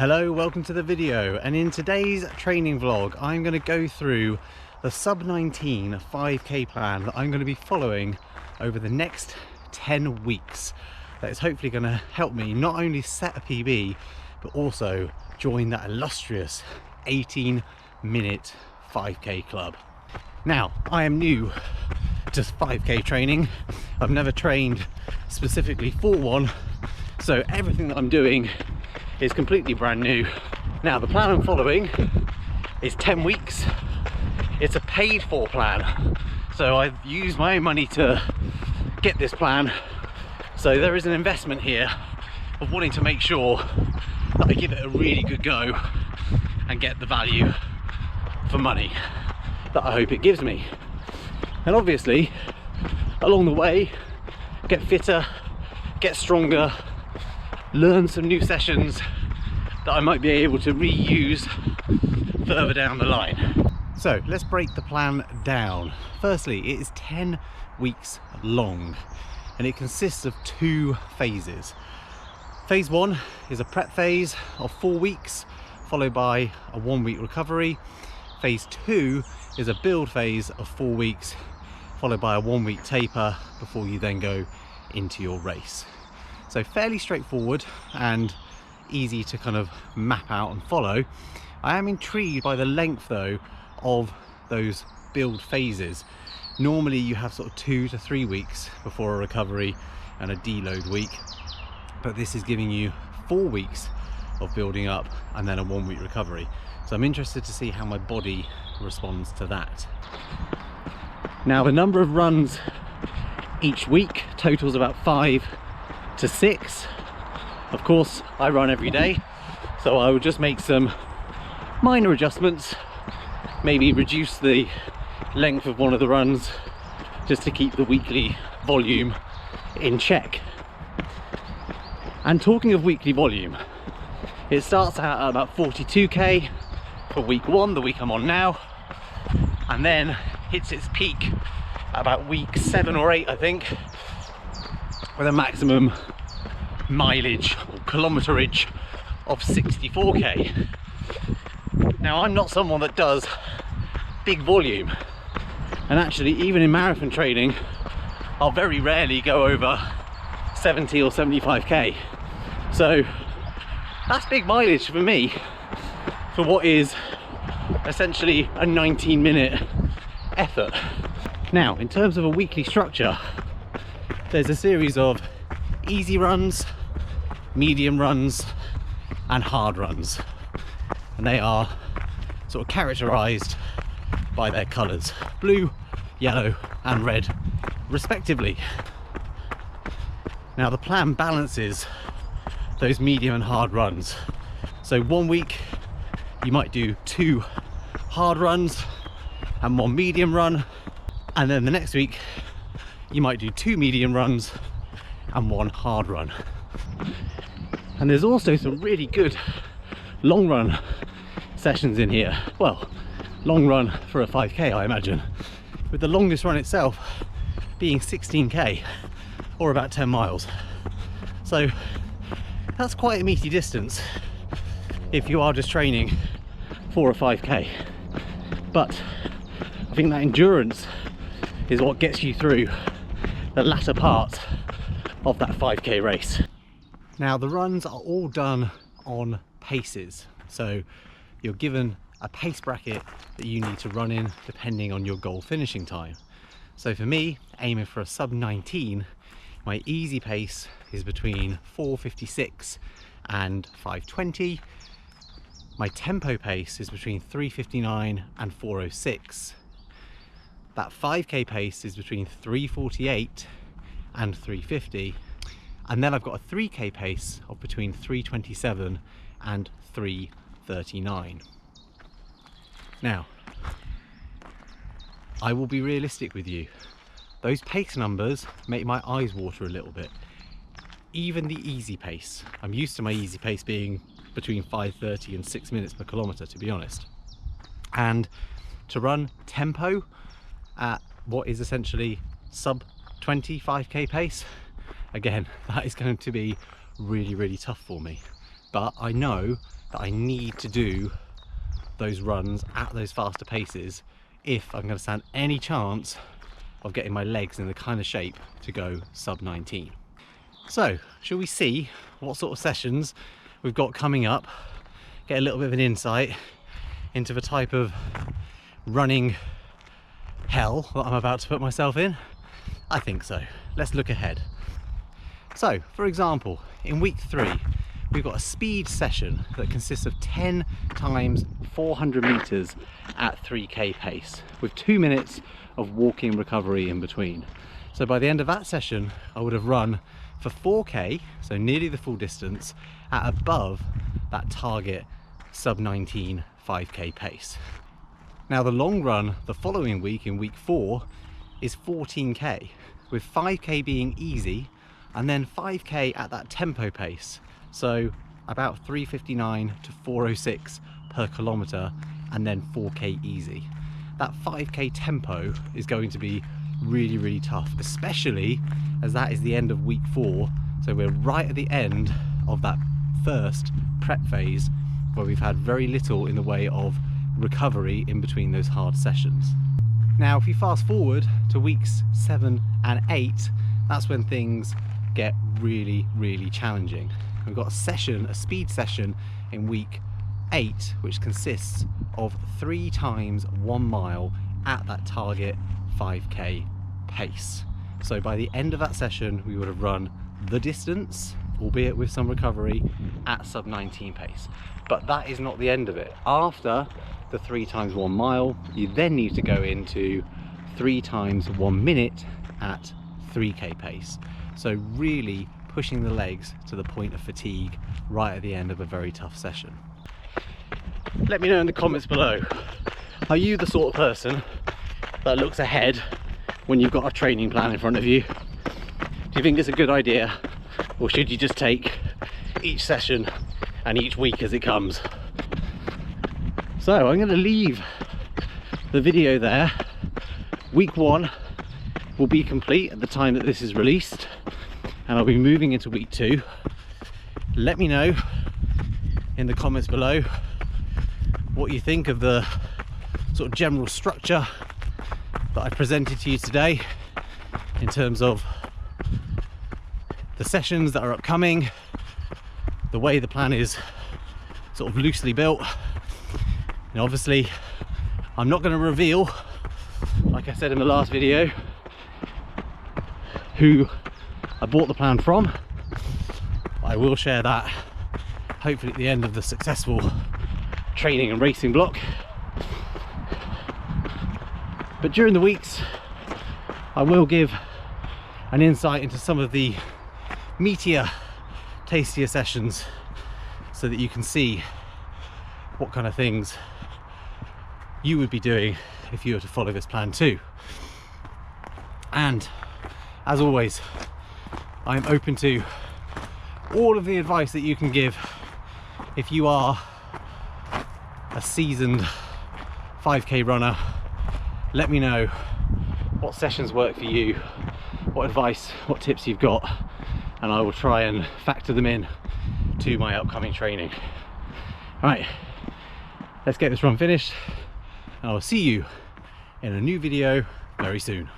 Hello, welcome to the video, and in today's training vlog I'm going to go through the sub 19 5k plan that I'm going to be following over the next 10 weeks. That is hopefully going to help me not only set a PB but also join that illustrious 18-minute 5k club. Now, I am new to 5k training. I've never trained specifically for one, so everything that I'm doing is completely brand new. Now, the plan I'm following is 10 weeks. It's a paid for plan, so I've used my own money to get this plan, so there is an investment here of wanting to make sure that I give it a really good go and get the value for money that I hope it gives me. And obviously along the way, get fitter, get stronger, learn some new sessions that I might be able to reuse further down the line. So let's break the plan down. Firstly, it is 10 weeks long and it consists of 2 phases. Phase 1 is a prep phase of 4 weeks followed by a 1-week recovery. Phase 2 is a build phase of 4 weeks followed by a 1-week taper before you then go into your race. So fairly straightforward and easy to kind of map out and follow. I am intrigued by the length though of those build phases. Normally you have sort of 2 to 3 weeks before a recovery and a deload week, but this is giving you 4 weeks of building up and then a 1-week recovery. So I'm interested to see how my body responds to that. Now, the number of runs each week totals about 5 to 6. Of course, I run every day, so I will just make some minor adjustments, maybe reduce the length of one of the runs just to keep the weekly volume in check. And talking of weekly volume, it starts out at about 42k for week 1, the week I'm on now, and then hits its peak at about week 7 or 8, I think, with a maximum mileage or kilometerage of 64k. Now, I'm not someone that does big volume, and actually even in marathon training I'll very rarely go over 70 or 75k, so that's big mileage for me for what is essentially a 19-minute effort. Now, in terms of a weekly structure, there's a series of easy runs, medium runs and hard runs, and they are sort of characterized by their colors: blue, yellow and red respectively. Now, the plan balances those medium and hard runs, so 1 week you might do 2 hard runs and 1 medium run, and then the next week you might do 2 medium runs and 1 hard run. And there's also some really good long run sessions in here. Well, long run for a 5k, I imagine, with the longest run itself being 16k or about 10 miles. So that's quite a meaty distance if you are just training for a 5k. But I think that endurance is what gets you through the latter part of that 5k race. Now, the runs are all done on paces, so you're given a pace bracket that you need to run in depending on your goal finishing time. So for me, aiming for a sub 19, my easy pace is between 4:56 and 5:20. My tempo pace is between 3:59 and 4:06. That 5k pace is between 3:48 and 3:50, and then I've got a 3k pace of between 3:27 and 3:39. Now, I will be realistic with you. Those pace numbers make my eyes water a little bit. Even the easy pace, I'm used to my easy pace being between 5:30 and 6 minutes per kilometre, to be honest. And to run tempo at what is essentially sub 25k pace, again, that is going to be really, really tough for me. But I know that I need to do those runs at those faster paces if I'm going to stand any chance of getting my legs in the kind of shape to go sub 19. So, shall we see what sort of sessions we've got coming up, get a little bit of an insight into the type of running hell that I'm about to put myself in? I think so. Let's look ahead. So, for example, in week 3, we've got a speed session that consists of 10 times 400 meters at 3k pace with 2 minutes of walking recovery in between. So by the end of that session, I would have run for 4k, so nearly the full distance, at above that target sub 19 5k pace. Now the long run the following week, in week 4, is 14k, with 5k being easy and then 5k at that tempo pace. So about 3:59 to 4:06 per kilometre and then 4k easy. That 5k tempo is going to be really, really tough, especially as that is the end of week 4. So we're right at the end of that first prep phase where we've had very little in the way of recovery in between those hard sessions. Now, if you fast forward to weeks 7 and 8, that's when things get really, really challenging. We've got a speed session in week 8, which consists of 3 times 1 mile at that target 5k pace. So by the end of that session, we would have run the distance, albeit with some recovery, at sub 19 pace. But that is not the end of it. After the 3 times 1 mile, you then need to go into 3 times 1 minute at 3k pace. So really pushing the legs to the point of fatigue right at the end of a very tough session. Let me know in the comments below, are you the sort of person that looks ahead when you've got a training plan in front of you? Do you think it's a good idea, or should you just take each session and each week as it comes? So I'm going to leave the video there. Week 1 will be complete at the time that this is released, and I'll be moving into week 2. Let me know in the comments below what you think of the sort of general structure that I presented to you today in terms of the sessions that are upcoming, the way the plan is sort of loosely built. And obviously I'm not going to reveal, like I said in the last video, who I bought the plan from. I will share that hopefully at the end of the successful training and racing block. But during the weeks I will give an insight into some of the meatier, tastier sessions so that you can see what kind of things you would be doing if you were to follow this plan too. And as always, I'm open to all of the advice that you can give if you are a seasoned 5k runner. Let me know what sessions work for you, what advice, what tips you've got, and I will try and factor them in to my upcoming training. Right, let's get this run finished, and I will see you in a new video very soon.